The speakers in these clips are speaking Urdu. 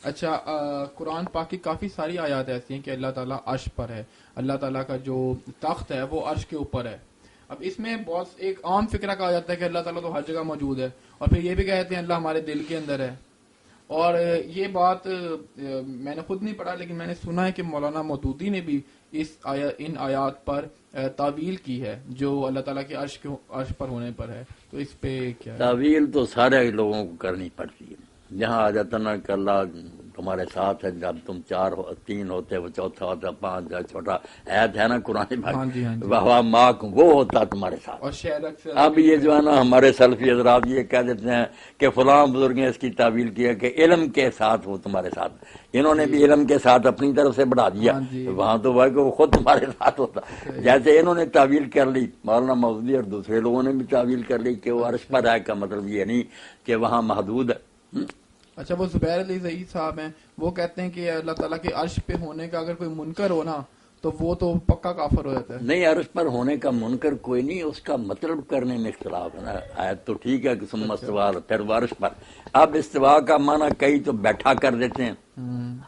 اچھا، قرآن پاک کی کافی ساری آیات ایسی ہیں کہ اللہ تعالیٰ عرش پر ہے، اللہ تعالیٰ کا جو تخت ہے وہ عرش کے اوپر ہے. اب اس میں بہت ایک عام فکرہ کہا جاتا ہے کہ اللہ تعالیٰ تو ہر جگہ موجود ہے، اور پھر یہ بھی کہتے ہیں اللہ ہمارے دل کے اندر ہے. اور یہ بات میں نے خود نہیں پڑھا، لیکن میں نے سنا ہے کہ مولانا مودودی نے بھی ان آیات پر تعویل کی ہے جو اللہ تعالیٰ کے عرش پر ہونے پر ہے. تو اس پہ کیا ہے؟ تعویل تو سارے لوگوں کو کرنی پڑتی ہے. جہاں آ جاتا نا کہ اللہ تمہارے ساتھ ہے، جب تم تین ہوتے وہ چوتھا ہوتا، پانچ چھوٹا عید ہے نا قرآن ہاں جی ہاں جی. واہ ماک وہ ہوتا تمہارے ساتھ. اور شاید اکثر اب یہ جو ہے نا ہمارے سلفی حضرات یہ کہہ دیتے ہیں کہ فلاں بزرگ نے اس کی تعویل کیا کہ علم کے ساتھ وہ تمہارے ساتھ. انہوں نے بھی علم کے ساتھ اپنی طرف سے بڑھا دیا. ہاں جی. وہاں تو وہ کہ وہ خود تمہارے ساتھ ہوتا. جیسے انہوں نے تعویل کر لی مولانا مودودی اور دوسرے لوگوں نے بھی تعویل کر لی کہ وہ عرش پر ہے، کا مطلب یہ نہیں کہ وہاں محدود ہے. اچھا، وہ زبیر علی زئی صاحب ہیں، وہ کہتے ہیں کہ اللہ تعالیٰ کے عرش پہ ہونے کا اگر کوئی منکر ہو نا تو وہ تو پکا کافر ہو جاتا ہے. نہیں، عرش پر ہونے کا منکر کوئی نہیں، اس کا مطلب کرنے میں اختلاف ہے نا. آیت تو ٹھیک ہے کہ ثم استویٰ، پھر وہ عرش پر. اب استوا کا معنی کئی تو بیٹھا کر دیتے ہیں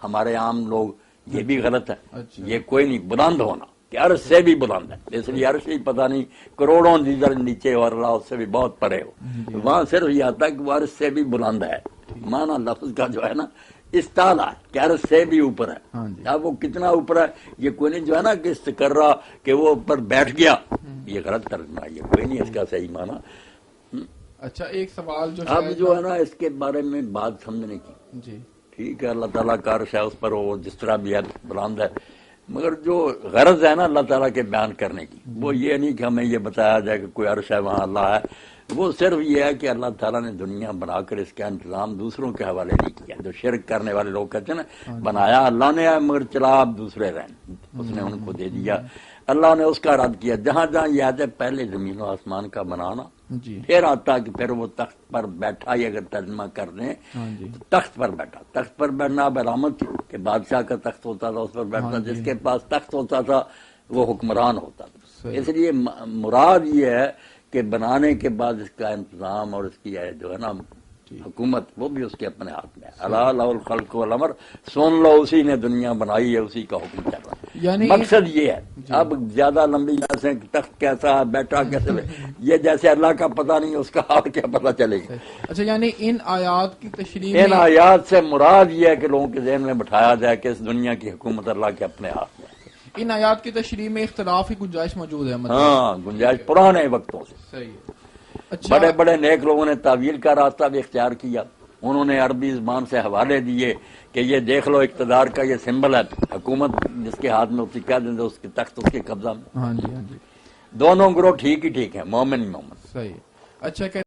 ہمارے عام لوگ، یہ بھی غلط ہے. یہ کوئی نہیں، بلند ہونا کہ عرش سے بھی بلند ہے، اس لیے عرش ہی پتہ نہیں کروڑوں دیگر نیچے اور اللہ اس سے بھی بہت پرے ہو. وہاں صرف یہ آتا ہے کہ وہ عرش سے بھی بلند ہے. معنی لفظ کا جو ہے نا استعلا ہے کہ عرش سے بھی اوپر ہے. اب وہ کتنا اوپر ہے یہ کوئی نہیں جو ہے نا کہ استقرا کہ وہ اوپر بیٹھ گیا، یہ غلط ترجمہ، یہ کوئی نہیں اس کا صحیح معنی. اچھا، ایک سوال جو اب جو ہے نا اس کے بارے میں بات سمجھنے کی، جی ٹھیک ہے اللہ تعالیٰ کا عرش ہے، اس پر وہ جس طرح بھی ہے بلند ہے، مگر جو غرض ہے نا اللہ تعالیٰ کے بیان کرنے کی وہ یہ نہیں کہ ہمیں یہ بتایا جائے کہ کوئی عرش ہے وہاں اللہ ہے. وہ صرف یہ ہے کہ اللہ تعالیٰ نے دنیا بنا کر اس کا انتظام دوسروں کے حوالے نہیں کیا. جو شرک کرنے والے لوگ کہتے ہیں نا بنایا اللہ نے ہے مگر چلا آپ دوسرے رہیں، اس نے ان کو دے دیا. اللہ نے اس کا رد کیا. جہاں جہاں یاد ہے پہلے زمین و آسمان کا بنانا، پھر آتا کہ پھر وہ تخت پر بیٹھا. یہ اگر ترجمہ کر دیں تو تخت پر بیٹھا. تخت پر بیٹھنا اب علامت تھی کہ بادشاہ کا تخت ہوتا تھا، اس پر بیٹھتا. جس کے پاس تخت ہوتا تھا وہ حکمران ہوتا تھا. اس لیے مراد یہ ہے کہ بنانے کے بعد اس کا انتظام اور اس کی جو ہے نا حکومت وہ بھی اس کے اپنے ہاتھ میں ہے. اللہ لہ الخلق والامر، سن لو اسی نے دنیا بنائی ہے، اسی کا حکم چل رہا ہے. یعنی مقصد یہ ہے. اب زیادہ لمبی جیسے تخت کیسا ہے، بیٹھا کیسے، یہ جیسے اللہ کا پتہ نہیں اس کا حال کیا پتہ چلے گا. اچھا، یعنی ان آیات کی تشریح ان آیات سے مراد یہ ہے کہ لوگوں کے ذہن میں بٹھایا جائے کہ اس دنیا کی حکومت اللہ کے اپنے ہاتھ میں ہے. ان آیات کی تشریح میں اختلاف کی گنجائش موجود ہے. ہاں، گنجائش پرانے وقتوں سے. صحیح ہے. اچھا، بڑے بڑے نیک لوگوں نے تعویل کا راستہ بھی اختیار کیا. انہوں نے عربی زبان سے حوالے دیے کہ یہ دیکھ لو اقتدار کا یہ سمبل ہے، حکومت جس کے ہاتھ میں اسی کہہ دیں اس کے تخت اس کے قبضہ میں. ہاں جی ہاں جی. دونوں گروہ ٹھیک ہی ٹھیک ہیں، مومن ہی مومن. صحیح. اچھا کہ